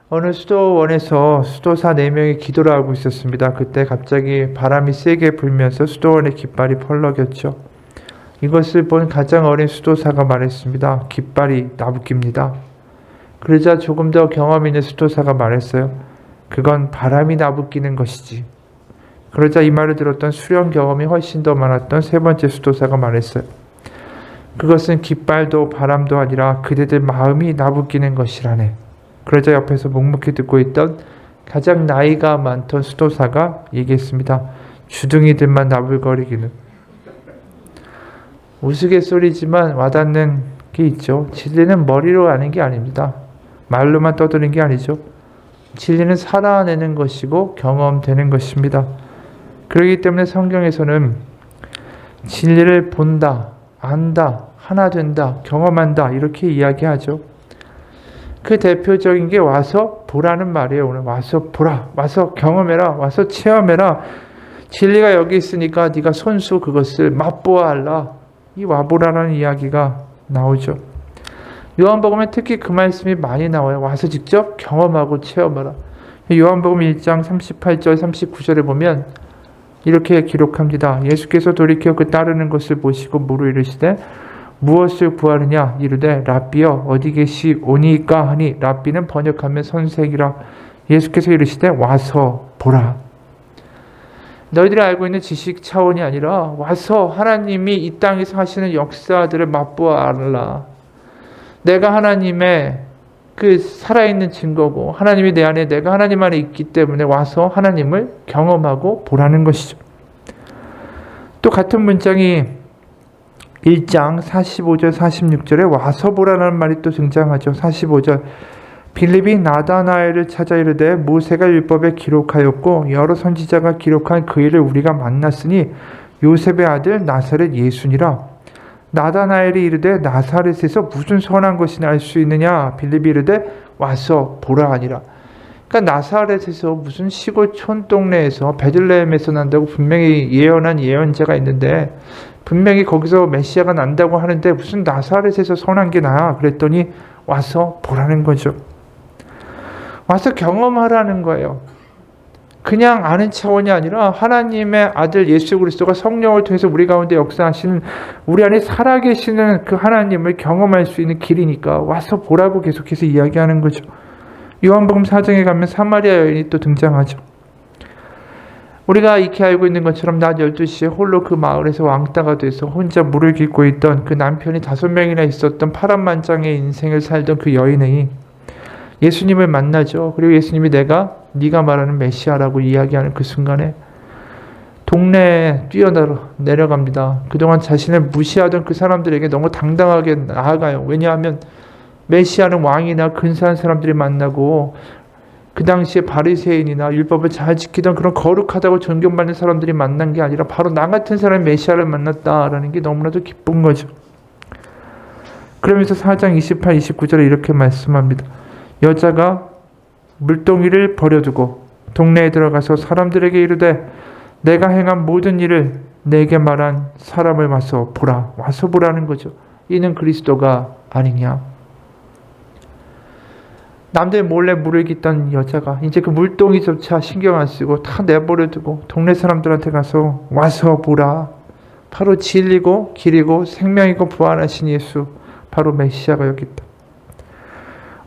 어느 수도원에서 수도사 4명이 기도를 하고 있었습니다. 그때 갑자기 바람이 세게 불면서 수도원의 깃발이 펄럭였죠. 이것을 본 가장 어린 수도사가 말했습니다. 깃발이 나부깁니다. 그러자 조금 더 경험 있는 수도사가 말했어요. 그건 바람이 나부끼는 것이지. 그러자 이 말을 들었던 수련 경험이 훨씬 더 많았던 세 번째 수도사가 말했어요. 그것은 깃발도 바람도 아니라 그대들 마음이 나부끼는 것이라네. 그러자 옆에서 묵묵히 듣고 있던 가장 나이가 많던 수도사가 얘기했습니다. 주둥이들만 나불거리기는. 우스갯소리지만 와닿는 게 있죠. 진리는 머리로 아는 게 아닙니다. 말로만 떠드는 게 아니죠. 진리는 살아내는 것이고 경험되는 것입니다. 그렇기 때문에 성경에서는 진리를 본다, 안다, 하나 된다, 경험한다 이렇게 이야기하죠. 그 대표적인 게 와서 보라는 말이에요. 오늘 와서 보라, 와서 경험해라, 와서 체험해라. 진리가 여기 있으니까 네가 손수 그것을 맛보아 알라. 이 와보라라는 이야기가 나오죠. 요한복음에 특히 그 말씀이 많이 나와요. 와서 직접 경험하고 체험하라. 요한복음 1장 38절 39절에 보면 이렇게 기록합니다. 예수께서 돌이켜 그 따르는 것을 보시고 물어 이르시되 무엇을 구하느냐 이르되 랍비여 어디 계시오니까 하니 랍비는 번역하면 선생이라. 예수께서 이르시되 와서 보라. 너희들이 알고 있는 지식 차원이 아니라 와서 하나님이 이 땅에서 하시는 역사들을 맛보아 알라. 내가 하나님의 그 살아있는 증거고 하나님이 내 안에 내가 하나님 안에 있기 때문에 와서 하나님을 경험하고 보라는 것이죠. 또 같은 문장이 1장 45절 46절에 와서 보라는 말이 또 등장하죠. 45절 빌립이 나다나엘을 찾아 이르되 모세가 율법에 기록하였고 여러 선지자가 기록한 그 일을 우리가 만났으니 요셉의 아들 나사렛 예수니라. 나다나엘이 이르되 나사렛에서 무슨 선한 것이나 알 수 있느냐. 빌립이 이르되 와서 보라 하니라. 그러니까 나사렛에서 무슨 시골 촌동네에서 베들레헴에서 난다고 분명히 예언한 예언자가 있는데 분명히 거기서 메시아가 난다고 하는데 무슨 나사렛에서 선한 게 나야. 그랬더니 와서 보라는 거죠. 와서 경험하라는 거예요. 그냥 아는 차원이 아니라 하나님의 아들 예수 그리스도가 성령을 통해서 우리 가운데 역사하시는 우리 안에 살아계시는 그 하나님을 경험할 수 있는 길이니까 와서 보라고 계속해서 이야기하는 거죠. 요한복음 4장에 가면 사마리아 여인이 또 등장하죠. 우리가 익히 알고 있는 것처럼 낮 12시에 홀로 그 마을에서 왕따가 돼서 혼자 물을 깃고 있던 그 남편이 5명이나 있었던 파란만장의 인생을 살던 그 여인이 예수님을 만나죠. 그리고 예수님이 네가 말하는 메시아라고 이야기하는 그 순간에 동네에 뛰어내려갑니다. 그동안 자신을 무시하던 그 사람들에게 너무 당당하게 나아가요. 왜냐하면 메시아는 왕이나 근사한 사람들이 만나고 그 당시에 바리새인이나 율법을 잘 지키던 그런 거룩하다고 존경받는 사람들이 만난 게 아니라 바로 나 같은 사람이 메시아를 만났다라는 게 너무나도 기쁜 거죠. 그러면서 4장 28, 29절에 이렇게 말씀합니다. 여자가 물동이를 버려두고 동네에 들어가서 사람들에게 이르되 내가 행한 모든 일을 내게 말한 사람을 와서 보라. 와서 보라는 거죠. 이는 그리스도가 아니냐. 남들 몰래 물을 깃던 여자가 이제 그 물동이조차 신경 안 쓰고 다 내버려두고 동네 사람들한테 가서 와서 보라. 바로 진리고 길이고 생명이고 부활하신 예수, 바로 메시아가 여기 있다.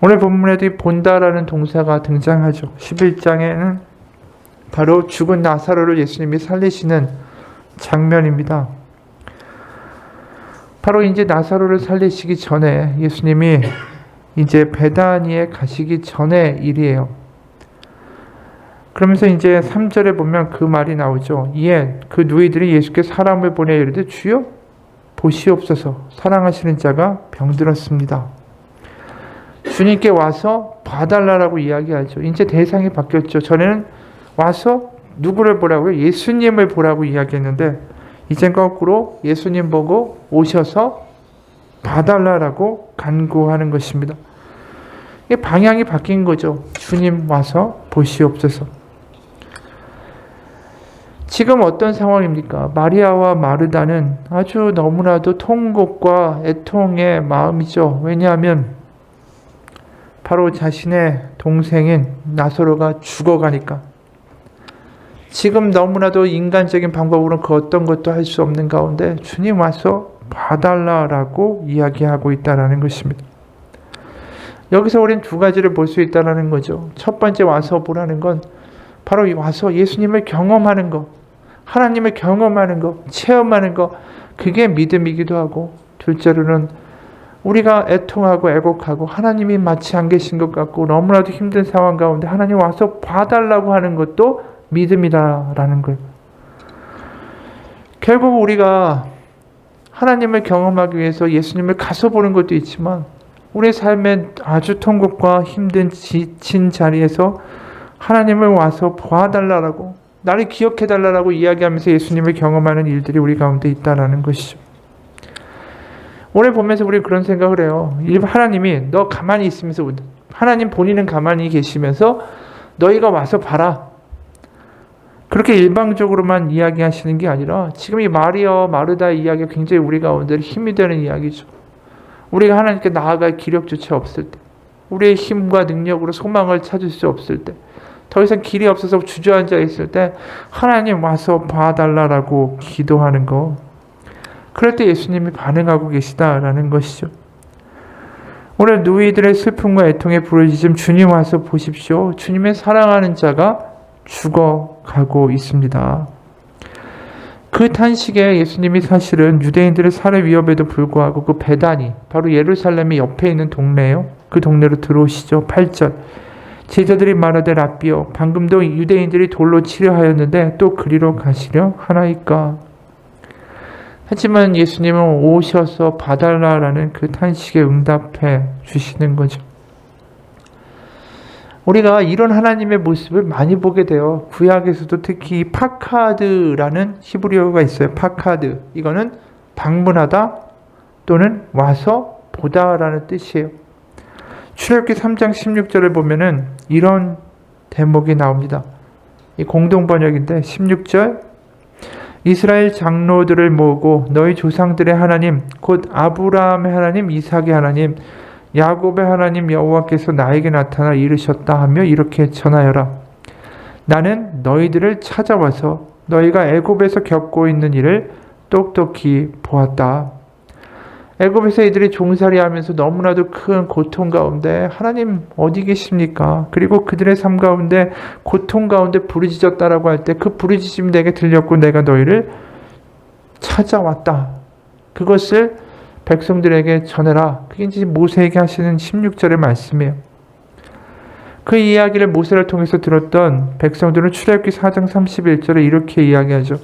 오늘 본문에도 이 본다라는 동사가 등장하죠. 11장에는 바로 죽은 나사로를 예수님이 살리시는 장면입니다. 바로 이제 나사로를 살리시기 전에 예수님이 이제 베다니에 가시기 전의 일이에요. 그러면서 이제 3절에 보면 그 말이 나오죠. 이에 그 누이들이 예수께 사람을 보내 이르되 주여 보시옵소서 사랑하시는 자가 병들었습니다. 주님께 와서 봐달라고 이야기하죠. 이제 대상이 바뀌었죠. 전에는 와서 누구를 보라고요? 예수님을 보라고 이야기했는데 이젠 거꾸로 예수님 보고 오셔서 봐달라고 간구하는 것입니다. 이게 방향이 바뀐 거죠. 주님 와서 보시옵소서. 지금 어떤 상황입니까? 마리아와 마르다는 아주 너무나도 통곡과 애통의 마음이죠. 왜냐하면 바로 자신의 동생인 나사로가 죽어가니까 지금 너무나도 인간적인 방법으로는 그 어떤 것도 할 수 없는 가운데 주님 와서 봐달라라고 이야기하고 있다는 것입니다. 여기서 우리는 두 가지를 볼 수 있다는 거죠. 첫 번째 와서 보라는 건 바로 와서 예수님을 경험하는 것, 하나님을 경험하는 것, 체험하는 것, 그게 믿음이기도 하고, 둘째로는 우리가 애통하고 애곡하고 하나님이 마치 안 계신 것 같고 너무나도 힘든 상황 가운데 하나님 와서 봐달라고 하는 것도 믿음이다라는 거예요. 결국 우리가 하나님을 경험하기 위해서 예수님을 가서 보는 것도 있지만 우리의 삶의 아주 통곡과 힘든 지친 자리에서 하나님을 와서 봐달라고, 나를 기억해달라고 이야기하면서 예수님을 경험하는 일들이 우리 가운데 있다는 것이죠. 오늘 보면서 우리 그런 생각을 해요. 하나님이 너 가만히 있으면서, 하나님 본인은 가만히 계시면서 너희가 와서 봐라, 그렇게 일방적으로만 이야기하시는 게 아니라 지금 이 마리아와 마르다의 이야기가 굉장히 우리 가운데 힘이 되는 이야기죠. 우리가 하나님께 나아갈 기력조차 없을 때, 우리의 힘과 능력으로 소망을 찾을 수 없을 때, 더 이상 길이 없어서 주저앉아 있을 때 하나님 와서 봐달라고 기도하는 거, 그럴 때 예수님이 반응하고 계시다라는 것이죠. 오늘 누이들의 슬픔과 애통의 부르짖음, 주님 와서 보십시오. 주님의 사랑하는 자가 죽어가고 있습니다. 그 탄식에 예수님이 사실은 유대인들의 살해 위협에도 불구하고 그 베다니, 바로 예루살렘의 옆에 있는 동네예요. 그 동네로 들어오시죠. 8절. 제자들이 말하되 라삐여, 방금도 유대인들이 돌로 치려 하였는데 또 그리로 가시려 하나이까. 하지만 예수님은 오셔서 봐달라라는 그 탄식에 응답해 주시는 거죠. 우리가 이런 하나님의 모습을 많이 보게 돼요. 구약에서도 특히 파카드라는 히브리어가 있어요. 파카드. 이거는 방문하다 또는 와서 보다라는 뜻이에요. 출애굽기 3장 16절을 보면은 이런 대목이 나옵니다. 이 공동 번역인데 16절, 이스라엘 장로들을 모으고 너희 조상들의 하나님 곧 아브라함의 하나님, 이삭의 하나님, 야곱의 하나님 여호와께서 나에게 나타나 이르셨다 하며 이렇게 전하여라. 나는 너희들을 찾아와서 너희가 애굽에서 겪고 있는 일을 똑똑히 보았다. 애굽에서 이들이 종살이하면서 너무나도 큰 고통 가운데 하나님 어디 계십니까? 그리고 그들의 삶 가운데 고통 가운데 부르짖었다라고 할 때 그 부르짖음이 내게 들렸고 내가 너희를 찾아왔다. 그것을 백성들에게 전해라. 그게 이제 모세에게 하시는 16절의 말씀이에요. 그 이야기를 모세를 통해서 들었던 백성들은 출애굽기 4장 31절에 이렇게 이야기하죠.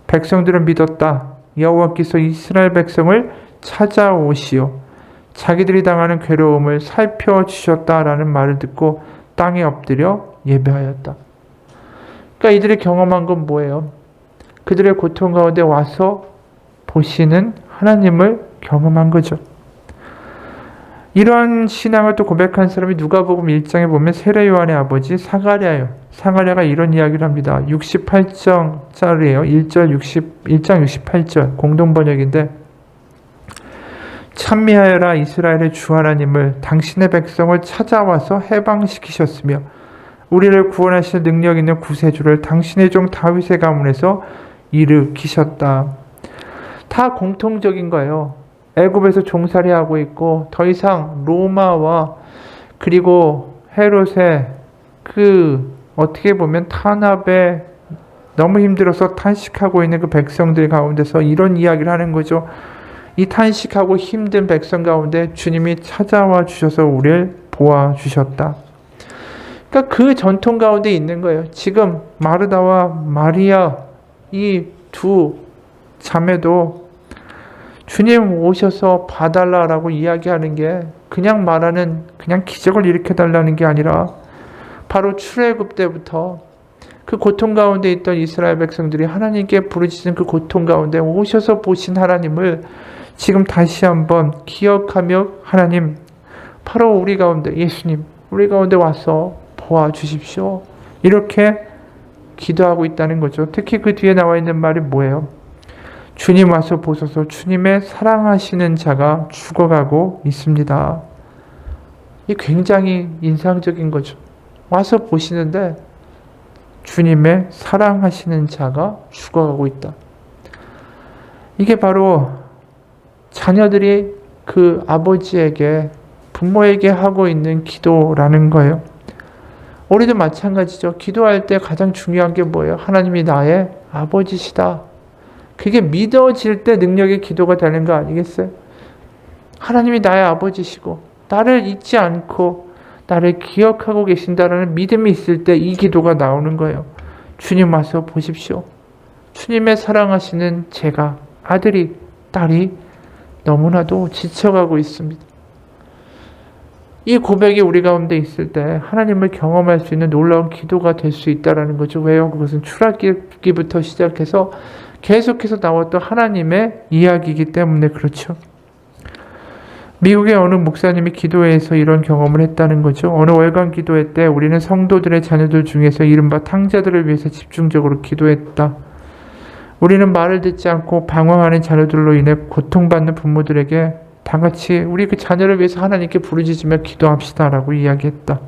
백성들은 믿었다. 여호와께서 이스라엘 백성을 찾아오시오. 자기들이 당하는 괴로움을 살펴주셨다라는 말을 듣고 땅에 엎드려 예배하였다. 그러니까 이들이 경험한 건 뭐예요? 그들의 고통 가운데 와서 보시는 하나님을 경험한 거죠. 이러한 신앙을 또 고백한 사람이 누가복음 1장에 보면 세례 요한의 아버지 사가랴예요. 사가랴가 이런 이야기를 합니다. 68장짜리예요. 1장 68절 공동 번역인데, 찬미하여라 이스라엘의 주 하나님을, 당신의 백성을 찾아와서 해방시키셨으며 우리를 구원하실 능력 있는 구세주를 당신의 종 다윗의 가문에서 일으키셨다. 다 공통적인 거예요. 애굽에서 종살이하고 있고 더 이상 로마와 그리고 헤롯의 그 어떻게 보면 탄압에 너무 힘들어서 탄식하고 있는 그 백성들 가운데서 이런 이야기를 하는 거죠. 이 탄식하고 힘든 백성 가운데 주님이 찾아와 주셔서 우리를 보아 주셨다. 그러니까 그 전통 가운데 있는 거예요. 지금 마르다와 마리아 이 두 자매도 주님 오셔서 봐달라라고 이야기하는 게 그냥 말하는 그냥 기적을 일으켜달라는 게 아니라 바로 출애굽 때부터 그 고통 가운데 있던 이스라엘 백성들이 하나님께 부르짖은 그 고통 가운데 오셔서 보신 하나님을 지금 다시 한번 기억하며 하나님 바로 우리 가운데 예수님 우리 가운데 와서 보아주십시오. 이렇게 기도하고 있다는 거죠. 특히 그 뒤에 나와 있는 말이 뭐예요? 주님 와서 보소서 주님의 사랑하시는 자가 죽어가고 있습니다. 이 굉장히 인상적인 거죠. 와서 보시는데 주님의 사랑하시는 자가 죽어가고 있다. 이게 바로 자녀들이 그 아버지에게, 부모에게 하고 있는 기도라는 거예요. 우리도 마찬가지죠. 기도할 때 가장 중요한 게 뭐예요? 하나님이 나의 아버지시다. 그게 믿어질 때 능력의 기도가 되는 거 아니겠어요? 하나님이 나의 아버지시고 나를 잊지 않고 나를 기억하고 계신다라는 믿음이 있을 때 이 기도가 나오는 거예요. 주님 와서 보십시오. 주님의 사랑하시는 제가, 아들이, 딸이 너무나도 지쳐가고 있습니다. 이 고백이 우리 가운데 있을 때 하나님을 경험할 수 있는 놀라운 기도가 될 수 있다는 거죠. 왜요? 그것은 출애굽기부터 시작해서 계속해서 나왔던 하나님의 이야기이기 때문에 그렇죠. 미국의 어느 목사님이 기도회에서 이런 경험을 했다는 거죠. 어느 월간 기도회 때 우리는 성도들의 자녀들 중에서 이른바 탕자들을 위해서 집중적으로 기도했다. 우리는 말을 듣지 않고 방황하는 자녀들로 인해 고통받는 부모들에게 다 같이 우리 그 자녀를 위해서 하나님께 부르짖으며 기도합시다 라고 이야기했다.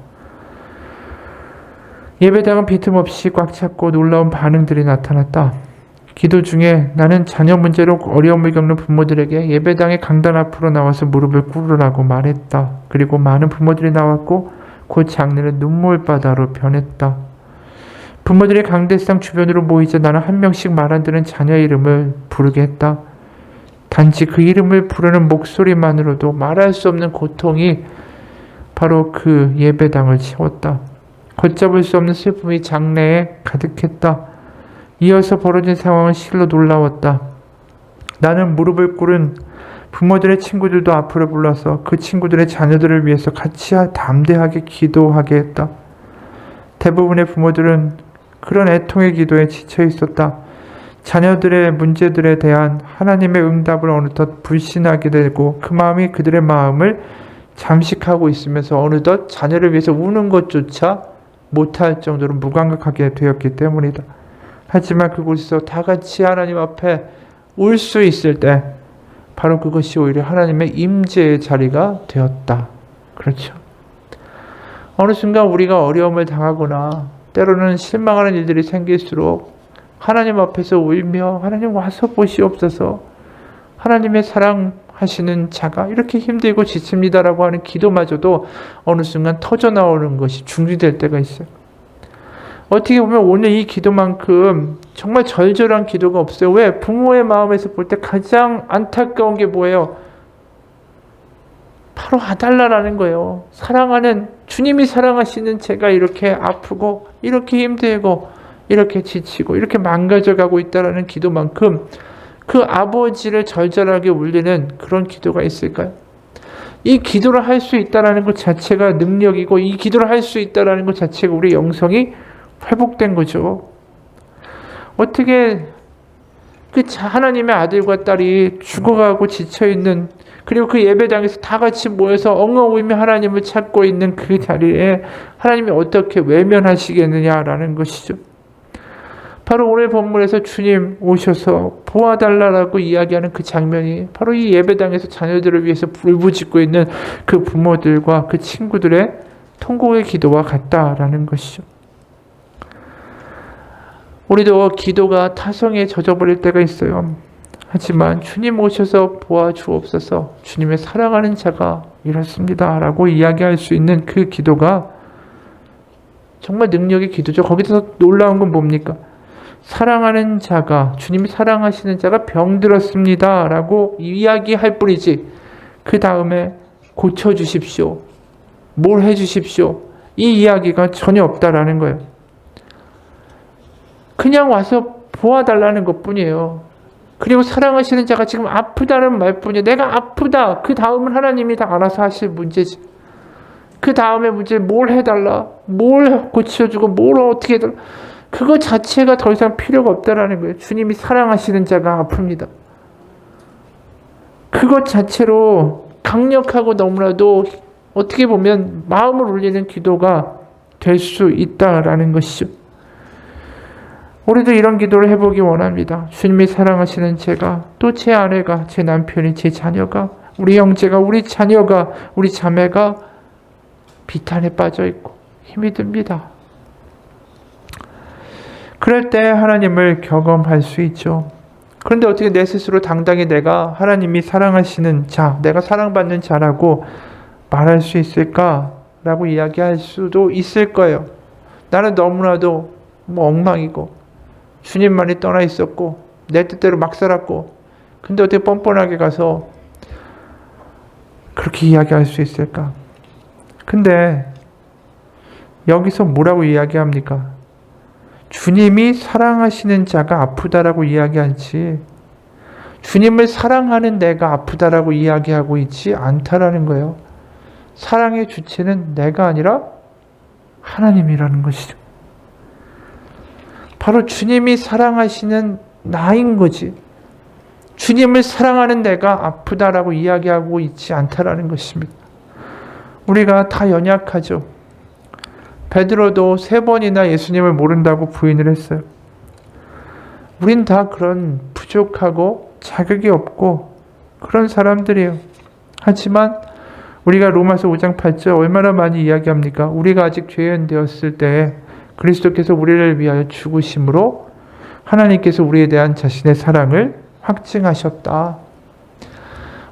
예배당은 빈틈없이 꽉 찼고 놀라운 반응들이 나타났다. 기도 중에 나는 자녀 문제로 어려움을 겪는 부모들에게 예배당의 강단 앞으로 나와서 무릎을 꿇으라고 말했다. 그리고 많은 부모들이 나왔고 곧 장례는 눈물바다로 변했다. 부모들의 강대상 주변으로 모이자 나는 한 명씩 말 안 듣는 자녀의 이름을 부르게 했다. 단지 그 이름을 부르는 목소리만으로도 말할 수 없는 고통이 바로 그 예배당을 채웠다. 걷잡을 수 없는 슬픔이 장내에 가득했다. 이어서 벌어진 상황은 실로 놀라웠다. 나는 무릎을 꿇은 부모들의 친구들도 앞으로 불러서 그 친구들의 자녀들을 위해서 같이 담대하게 기도하게 했다. 대부분의 부모들은 그런 애통의 기도에 지쳐 있었다. 자녀들의 문제들에 대한 하나님의 응답을 어느덧 불신하게 되고 그 마음이 그들의 마음을 잠식하고 있으면서 어느덧 자녀를 위해서 우는 것조차 못할 정도로 무감각하게 되었기 때문이다. 하지만 그곳에서 다 같이 하나님 앞에 울 수 있을 때 바로 그것이 오히려 하나님의 임재의 자리가 되었다. 그렇죠. 어느 순간 우리가 어려움을 당하거나 때로는 실망하는 일들이 생길수록 하나님 앞에서 울며 하나님 와서 보시옵소서, 하나님의 사랑하시는 자가 이렇게 힘들고 지칩니다라고 하는 기도마저도 어느 순간 터져나오는 것이 중지될 때가 있어요. 어떻게 보면 오늘 이 기도만큼 정말 절절한 기도가 없어요. 왜? 부모의 마음에서 볼 때 가장 안타까운 게 뭐예요? 바로 아달라라는 거예요. 사랑하는, 주님이 사랑하시는 제가 이렇게 아프고 이렇게 힘들고 이렇게 지치고 이렇게 망가져가고 있다라는 기도만큼 그 아버지를 절절하게 울리는 그런 기도가 있을까요? 이 기도를 할 수 있다라는 것 자체가 능력이고 이 기도를 할 수 있다라는 것 자체가 우리 영성이 회복된 거죠. 어떻게 그 하나님의 아들과 딸이 죽어가고 지쳐있는, 그리고 그 예배당에서 다 같이 모여서 엉엉 울며 하나님을 찾고 있는 그 자리에 하나님이 어떻게 외면하시겠느냐라는 것이죠. 바로 오늘 본문에서 주님 오셔서 보아달라라고 이야기하는 그 장면이 바로 이 예배당에서 자녀들을 위해서 울부짖고 있는 그 부모들과 그 친구들의 통곡의 기도와 같다라는 것이죠. 우리도 기도가 타성에 젖어버릴 때가 있어요. 하지만 주님 오셔서 보아주옵소서, 주님의 사랑하는 자가 이렇습니다 라고 이야기할 수 있는 그 기도가 정말 능력의 기도죠. 거기서 놀라운 건 뭡니까? 사랑하는 자가, 주님이 사랑하시는 자가 병들었습니다 라고 이야기할 뿐이지 그 다음에 고쳐주십시오, 뭘 해주십시오, 이 이야기가 전혀 없다라는 거예요. 그냥 와서 보아달라는 것뿐이에요. 그리고 사랑하시는 자가 지금 아프다는 말뿐이에요. 내가 아프다. 그 다음은 하나님이 다 알아서 하실 문제지. 그 다음에 문제 뭘 해달라, 뭘 고쳐주고 뭘 어떻게 해달라, 그거 자체가 더 이상 필요가 없다라는 거예요. 주님이 사랑하시는 자가 아픕니다. 그것 자체로 강력하고 너무나도 어떻게 보면 마음을 울리는 기도가 될 수 있다라는 것이죠. 우리도 이런 기도를 해보기 원합니다. 주님이 사랑하시는 제가, 또 제 아내가, 제 남편이, 제 자녀가, 우리 형제가, 우리 자녀가, 우리 자매가 비탄에 빠져 있고 힘이 듭니다. 그럴 때 하나님을 경험할 수 있죠. 그런데 어떻게 내 스스로 당당히 내가 하나님이 사랑하시는 자, 내가 사랑받는 자라고 말할 수 있을까라고 이야기할 수도 있을 거예요. 나는 너무나도 엉망이고 주님만이 떠나 있었고 내 뜻대로 막 살았고, 근데 어떻게 뻔뻔하게 가서 그렇게 이야기할 수 있을까? 근데 여기서 뭐라고 이야기합니까? 주님이 사랑하시는 자가 아프다라고 이야기하지, 주님을 사랑하는 내가 아프다라고 이야기하고 있지 않다라는 거예요. 사랑의 주체는 내가 아니라 하나님이라는 것이죠. 바로 주님이 사랑하시는 나인 거지. 주님을 사랑하는 내가 아프다라고 이야기하고 있지 않다라는 것입니다. 우리가 다 연약하죠. 베드로도 3번이나 예수님을 모른다고 부인을 했어요. 우린 다 그런 부족하고 자격이 없고 그런 사람들이에요. 하지만 우리가 로마서 5장 8절 얼마나 많이 이야기합니까? 우리가 아직 죄인 되었을 때 그리스도께서 우리를 위하여 죽으심으로 하나님께서 우리에 대한 자신의 사랑을 확증하셨다.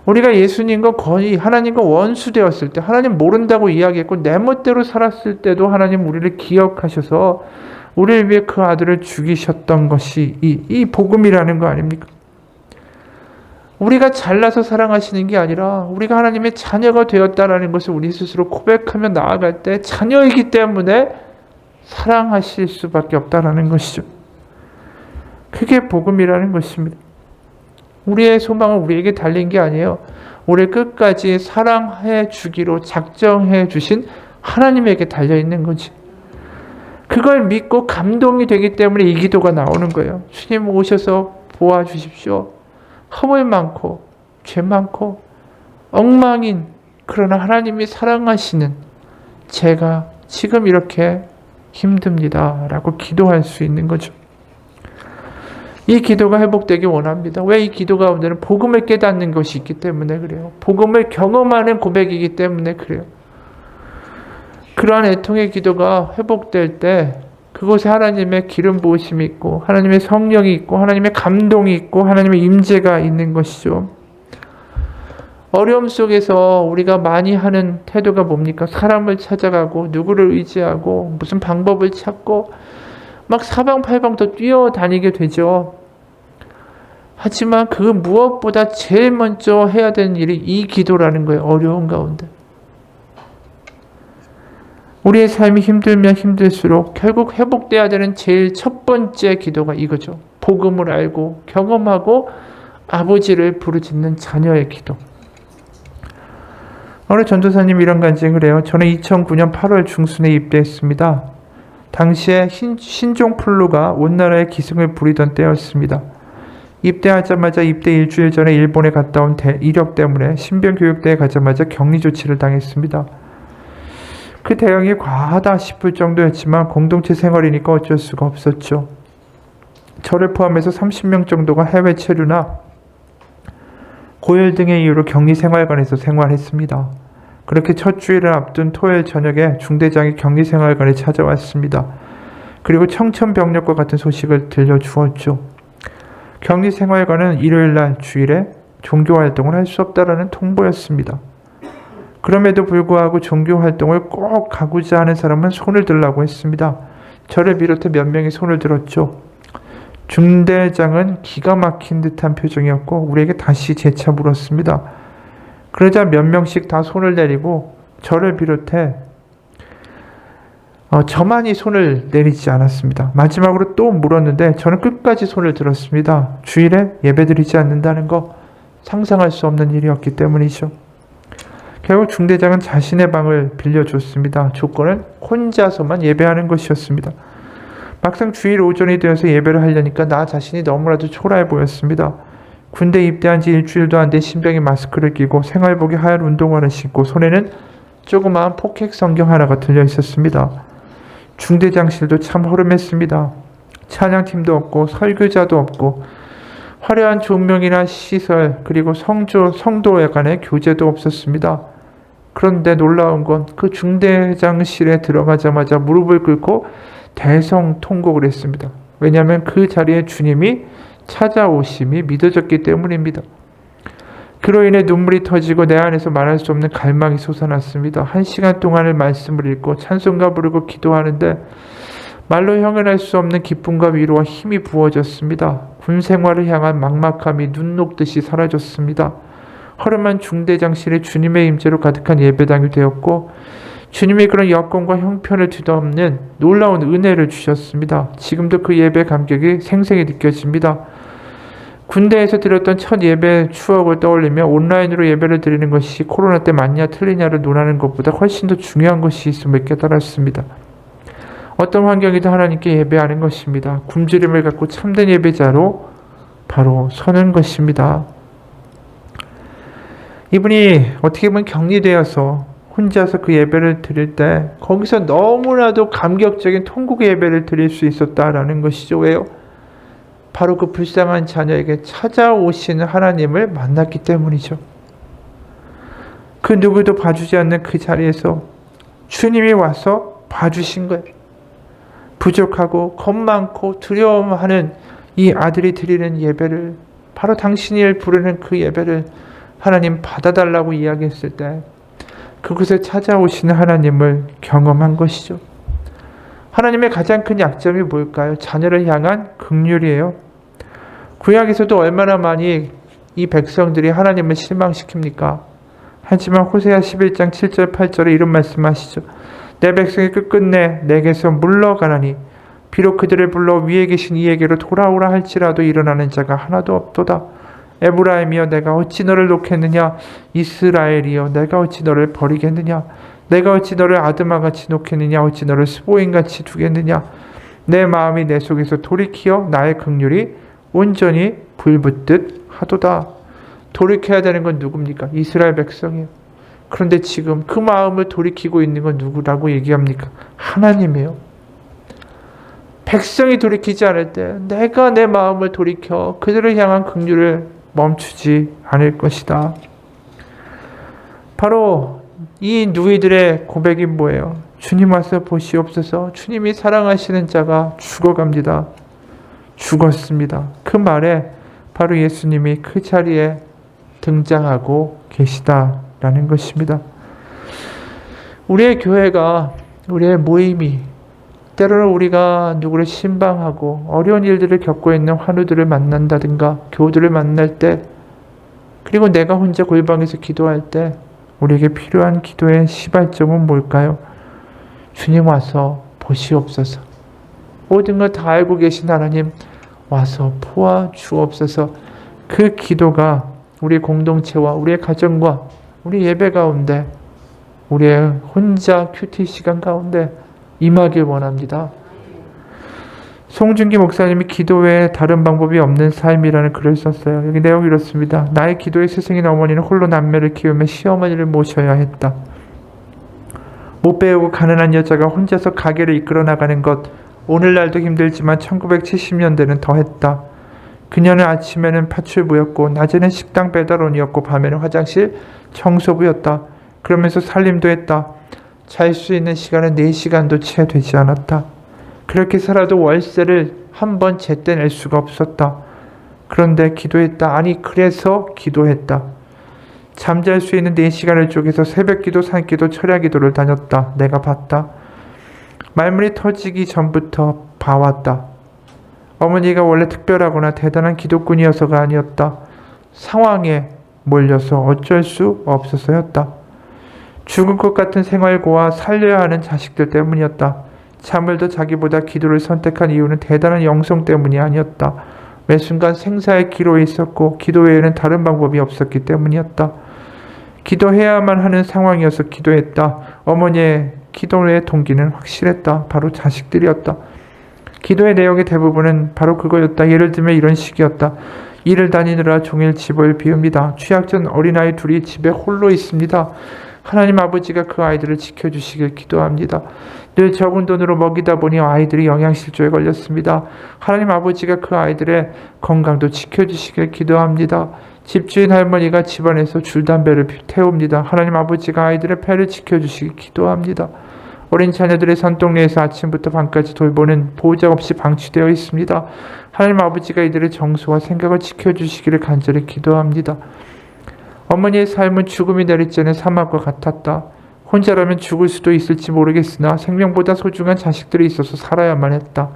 우리가 예수님과 거의 하나님과 원수 되었을 때, 하나님 모른다고 이야기했고 내 멋대로 살았을 때도 하나님 우리를 기억하셔서 우리를 위해 그 아들을 죽이셨던 것이 이 복음이라는 거 아닙니까? 우리가 잘나서 사랑하시는 게 아니라 우리가 하나님의 자녀가 되었다라는 것을 우리 스스로 고백하며 나아갈 때 자녀이기 때문에 사랑하실 수밖에 없다라는 것이죠. 그게 복음이라는 것입니다. 우리의 소망은 우리에게 달린 게 아니에요. 우리 끝까지 사랑해 주기로 작정해 주신 하나님에게 달려있는 거지. 그걸 믿고 감동이 되기 때문에 이 기도가 나오는 거예요. 주님 오셔서 보아주십시오. 허물 많고 죄 많고 엉망인, 그러나 하나님이 사랑하시는 제가 지금 이렇게 힘듭니다 라고 기도할 수 있는 거죠. 이 기도가 회복되기 원합니다. 왜? 이 기도 가운데는 복음을 깨닫는 것이 있기 때문에 그래요. 복음을 경험하는 고백이기 때문에 그래요. 그러한 애통의 기도가 회복될 때 그곳에 하나님의 기름 부으심이 있고 하나님의 성령이 있고 하나님의 감동이 있고 하나님의 임재가 있는 것이죠. 어려움 속에서 우리가 많이 하는 태도가 뭡니까? 사람을 찾아가고 누구를 의지하고 무슨 방법을 찾고 막 사방팔방 더 뛰어다니게 되죠. 하지만 그 무엇보다 제일 먼저 해야 되는 일이 이 기도라는 거예요. 어려운 가운데. 우리의 삶이 힘들면 힘들수록 결국 회복돼야 되는 제일 첫 번째 기도가 이거죠. 복음을 알고 경험하고 아버지를 부르짖는 자녀의 기도. 어느 전도사님이 이런 간증을 해요. 저는 2009년 8월 중순에 입대했습니다. 당시에 신종플루가 온 나라에 기승을 부리던 때였습니다. 입대하자마자 입대 일주일 전에 일본에 갔다 온 이력 때문에 신병교육대에 가자마자 격리 조치를 당했습니다. 그 대응이 과하다 싶을 정도였지만 공동체 생활이니까 어쩔 수가 없었죠. 저를 포함해서 30명 정도가 해외 체류나 고열 등의 이유로 격리생활관에서 생활했습니다. 그렇게 첫 주일을 앞둔 토요일 저녁에 중대장이 격리생활관에 찾아왔습니다. 그리고 청천벽력과 같은 소식을 들려주었죠. 격리생활관은 일요일날 주일에 종교활동을 할 수 없다라는 통보였습니다. 그럼에도 불구하고 종교활동을 꼭 가고자 하는 사람은 손을 들라고 했습니다. 저를 비롯해 몇 명이 손을 들었죠. 중대장은 기가 막힌 듯한 표정이었고 우리에게 다시 재차 물었습니다. 그러자 몇 명씩 다 손을 내리고 저를 비롯해 저만이 손을 내리지 않았습니다. 마지막으로 또 물었는데 저는 끝까지 손을 들었습니다. 주일에 예배드리지 않는다는 거 상상할 수 없는 일이었기 때문이죠. 결국 중대장은 자신의 방을 빌려줬습니다. 조건은 혼자서만 예배하는 것이었습니다. 막상 주일 오전이 되어서 예배를 하려니까 나 자신이 너무나도 초라해 보였습니다. 군대 입대한 지 일주일도 안 돼 신병이 마스크를 끼고 생활복에 하얀 운동화를 신고 손에는 조그마한 포켓 성경 하나가 들려 있었습니다. 중대장실도 참 허름했습니다. 찬양팀도 없고 설교자도 없고 화려한 조명이나 시설 그리고 성도에 관해 교재도 없었습니다. 그런데 놀라운 건 그 중대장실에 들어가자마자 무릎을 꿇고 대성통곡을 했습니다. 왜냐하면 그 자리에 주님이 찾아오심이 믿어졌기 때문입니다. 그로 인해 눈물이 터지고 내 안에서 말할 수 없는 갈망이 솟아났습니다. 1시간 동안을 말씀을 읽고 찬송가 부르고 기도하는데 말로 형언할 수 없는 기쁨과 위로와 힘이 부어졌습니다. 군 생활을 향한 막막함이 눈 녹듯이 사라졌습니다. 허름한 중대장실에 주님의 임재로 가득한 예배당이 되었고 주님이 그런 여건과 형편을 뒤덮는 놀라운 은혜를 주셨습니다. 지금도 그 예배 감격이 생생히 느껴집니다. 군대에서 드렸던 첫 예배 추억을 떠올리며 온라인으로 예배를 드리는 것이 코로나 때 맞냐 틀리냐를 논하는 것보다 훨씬 더 중요한 것이 있음을 깨달았습니다. 어떤 환경이든 하나님께 예배하는 것입니다. 굶주림을 갖고 참된 예배자로 바로 서는 것입니다. 이분이 어떻게 보면 격리되어서 혼자서 그 예배를 드릴 때 거기서 너무나도 감격적인 통곡의 예배를 드릴 수 있었다라는 것이죠. 왜요? 바로 그 불쌍한 자녀에게 찾아오시는 하나님을 만났기 때문이죠. 그 누구도 봐주지 않는 그 자리에서 주님이 와서 봐주신 거예요. 부족하고 겁 많고 두려움하는 이 아들이 드리는 예배를, 바로 당신이 부르는 그 예배를 하나님 받아달라고 이야기했을 때 그곳에 찾아오시는 하나님을 경험한 것이죠. 하나님의 가장 큰 약점이 뭘까요? 자녀를 향한 긍휼이에요. 구약에서도 얼마나 많이 이 백성들이 하나님을 실망시킵니까? 하지만 호세아 11장 7절 8절에 이런 말씀하시죠. 내 백성이 끝끝내 내게서 물러가나니 비록 그들을 불러 위에 계신 이에게로 돌아오라 할지라도 일어나는 자가 하나도 없도다. 에브라임이여 내가 어찌 너를 놓겠느냐? 이스라엘이여 내가 어찌 너를 버리겠느냐? 내가 어찌 너를 아드마같이 놓겠느냐? 어찌 너를 스보임같이 두겠느냐? 내 마음이 내 속에서 돌이키어 나의 긍휼이 온전히 불붙듯 하도다. 돌이켜야 되는 건 누굽니까? 이스라엘 백성이에요. 그런데 지금 그 마음을 돌이키고 있는 건 누구라고 얘기합니까? 하나님이에요. 백성이 돌이키지 않을 때 내가 내 마음을 돌이켜 그들을 향한 긍휼을 멈추지 않을 것이다. 바로 이 누이들의 고백이 뭐예요? 주님 와서 보시옵소서. 주님이 사랑하시는 자가 죽어갑니다. 죽었습니다. 그 말에 바로 예수님이 그 자리에 등장하고 계시다라는 것입니다. 우리의 교회가, 우리의 모임이 때로는 우리가 누구를 신방하고 어려운 일들을 겪고 있는 환우들을 만난다든가 교우들을 만날 때, 그리고 내가 혼자 골방에서 기도할 때 우리에게 필요한 기도의 시발점은 뭘까요? 주님 와서 보시옵소서. 모든 걸 다 알고 계신 하나님 와서 보아 주옵소서. 그 기도가 우리 공동체와 우리의 가정과 우리 예배 가운데, 우리의 혼자 큐티 시간 가운데 임하길 원합니다. 송중기 목사님이 기도 외에 다른 방법이 없는 삶이라는 글을 썼어요. 여기 내용이 이렇습니다. 나의 기도의 스승인 어머니는 홀로 남매를 키우며 시어머니를 모셔야 했다. 못 배우고 가난한 여자가 혼자서 가게를 이끌어 나가는 것, 오늘날도 힘들지만 1970년대는 더했다. 그녀는 아침에는 파출부였고 낮에는 식당 배달원이었고 밤에는 화장실 청소부였다. 그러면서 살림도 했다. 잘 수 있는 시간은 4시간도 채 되지 않았다. 그렇게 살아도 월세를 한 번 제때 낼 수가 없었다. 그런데 기도했다. 아니 그래서 기도했다. 잠잘 수 있는 4시간을 쪼개서 새벽기도, 산기도, 철야기도를 다녔다. 내가 봤다. 말문이 터지기 전부터 봐왔다. 어머니가 원래 특별하거나 대단한 기도꾼이어서가 아니었다. 상황에 몰려서 어쩔 수 없어서였다. 죽을 것 같은 생활고와 살려야 하는 자식들 때문이었다. 잠을 더 자기보다 기도를 선택한 이유는 대단한 영성 때문이 아니었다. 매 순간 생사의 기로에 있었고 기도 외에는 다른 방법이 없었기 때문이었다. 기도해야만 하는 상황이어서 기도했다. 어머니의 기도의 동기는 확실했다. 바로 자식들이었다. 기도의 내용의 대부분은 바로 그거였다. 예를 들면 이런 식이었다. 일을 다니느라 종일 집을 비웁니다. 취약전 어린아이 둘이 집에 홀로 있습니다. 하나님 아버지가 그 아이들을 지켜주시길 기도합니다. 늘 적은 돈으로 먹이다 보니 아이들이 영양실조에 걸렸습니다. 하나님 아버지가 그 아이들의 건강도 지켜주시길 기도합니다. 집주인 할머니가 집안에서 줄담배를 태웁니다. 하나님 아버지가 아이들의 폐를 지켜주시기 기도합니다. 어린 자녀들의 산동네에서 아침부터 밤까지 돌보는 보호자 없이 방치되어 있습니다. 하나님 아버지가 이들의 정서와 생각을 지켜주시기를 간절히 기도합니다. 어머니의 삶은 죽음이 내리쬐는 사막과 같았다. 혼자라면 죽을 수도 있을지 모르겠으나 생명보다 소중한 자식들이 있어서 살아야만 했다.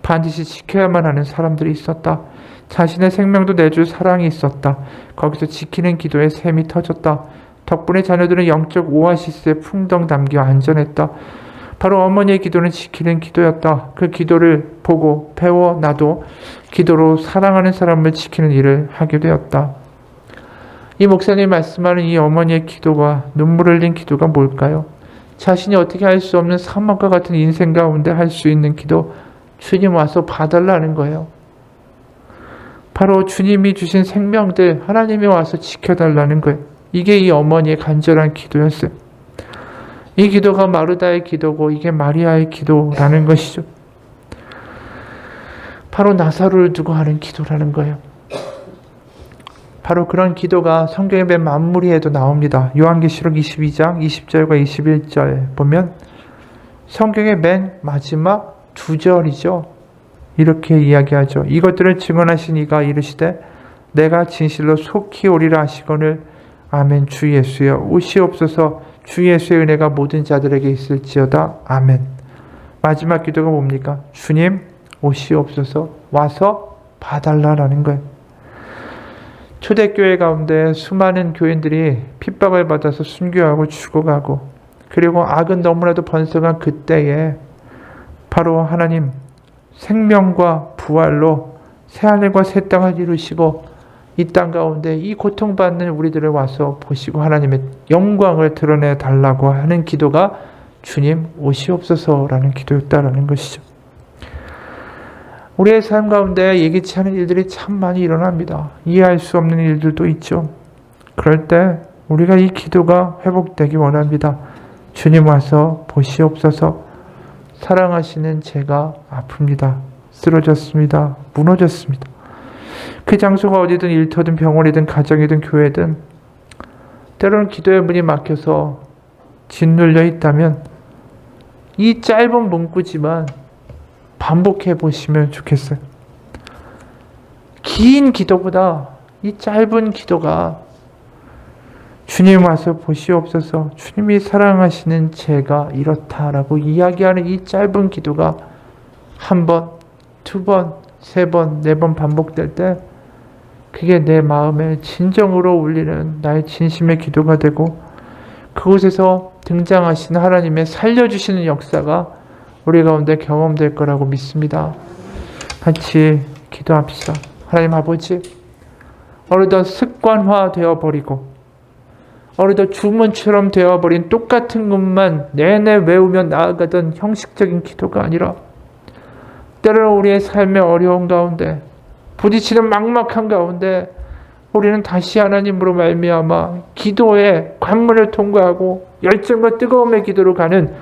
반드시 지켜야만 하는 사람들이 있었다. 자신의 생명도 내줄 사랑이 있었다. 거기서 지키는 기도에 샘이 터졌다. 덕분에 자녀들은 영적 오아시스에 풍덩 담겨 안전했다. 바로 어머니의 기도는 지키는 기도였다. 그 기도를 보고 배워 나도 기도로 사랑하는 사람을 지키는 일을 하게 되었다. 이 목사님이 말씀하는 이 어머니의 기도가 눈물을 흘린 기도가 뭘까요? 자신이 어떻게 할 수 없는 사막과 같은 인생 가운데 할 수 있는 기도, 주님 와서 봐달라는 거예요. 바로 주님이 주신 생명들 하나님이 와서 지켜달라는 거예요. 이게 이 어머니의 간절한 기도였어요. 이 기도가 마르다의 기도고 이게 마리아의 기도라는 것이죠. 바로 나사로를 두고 하는 기도라는 거예요. 바로 그런 기도가 성경의 맨 마무리에도 나옵니다. 요한계시록 22장 20절과 21절 보면 성경의 맨 마지막 두 절이죠. 이렇게 이야기하죠. 이것들을 증언하신 이가 이르시되 내가 진실로 속히 오리라 하시거늘 아멘. 주 예수여 오시옵소서. 주 예수의 은혜가 모든 자들에게 있을지어다. 아멘. 마지막 기도가 뭡니까? 주님 오시옵소서. 와서 봐달라라는 거예요. 초대교회 가운데 수많은 교인들이 핍박을 받아서 순교하고 죽어가고 그리고 악은 너무나도 번성한 그때에 바로 하나님 생명과 부활로 새하늘과 새 땅을 이루시고 이 땅 가운데 이 고통받는 우리들을 와서 보시고 하나님의 영광을 드러내 달라고 하는 기도가 주님 오시옵소서라는 기도였다라는 것이죠. 우리의 삶 가운데 예기치 않은 일들이 참 많이 일어납니다. 이해할 수 없는 일들도 있죠. 그럴 때 우리가 이 기도가 회복되기 원합니다. 주님 와서 보시옵소서. 사랑하시는 제가 아픕니다. 쓰러졌습니다. 무너졌습니다. 그 장소가 어디든 일터든 병원이든 가정이든 교회든 때로는 기도의 문이 막혀서 짓눌려 있다면 이 짧은 문구지만 반복해 보시면 좋겠어요. 긴 기도보다 이 짧은 기도가 주님 와서 보시옵소서. 주님이 사랑하시는 제가 이렇다라고 이야기하는 이 짧은 기도가 한 번, 두 번, 세 번, 네 번 반복될 때 그게 내 마음에 진정으로 울리는 나의 진심의 기도가 되고 그곳에서 등장하시는 하나님의 살려주시는 역사가 우리 가운데 경험될 거라고 믿습니다. 같이 기도합시다. 하나님 아버지, 어느덧 습관화 되어버리고 어느덧 주문처럼 되어버린 똑같은 것만 내내 외우며 나아가던 형식적인 기도가 아니라 때로는 우리의 삶의 어려운 가운데 부딪히는 막막한 가운데 우리는 다시 하나님으로 말미암아 기도의 관문을 통과하고 열정과 뜨거움의 기도로 가는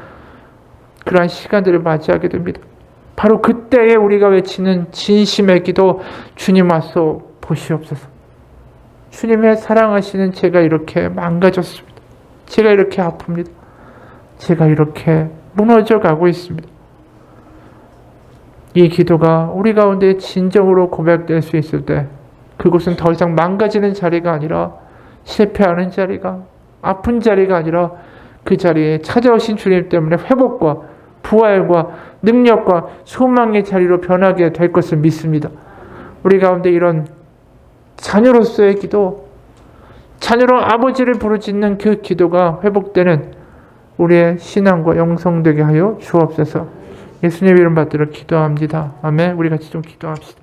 그러한 시간들을 맞이하게 됩니다. 바로 그때에 우리가 외치는 진심의 기도, 주님 와서 보시옵소서. 주님의 사랑하시는 제가 이렇게 망가졌습니다. 제가 이렇게 아픕니다. 제가 이렇게 무너져 가고 있습니다. 이 기도가 우리 가운데 진정으로 고백될 수 있을 때 그곳은 더 이상 망가지는 자리가 아니라 실패하는 자리가 아픈 자리가 아니라 그 자리에 찾아오신 주님 때문에 회복과 부활과 능력과 소망의 자리로 변하게 될 것을 믿습니다. 우리 가운데 이런 자녀로서의 기도, 자녀로 아버지를 부르짖는 그 기도가 회복되는 우리의 신앙과 영성되게 하여 주옵소서. 예수님 이름 받들어 기도합니다. 아멘. 우리 같이 좀 기도합시다.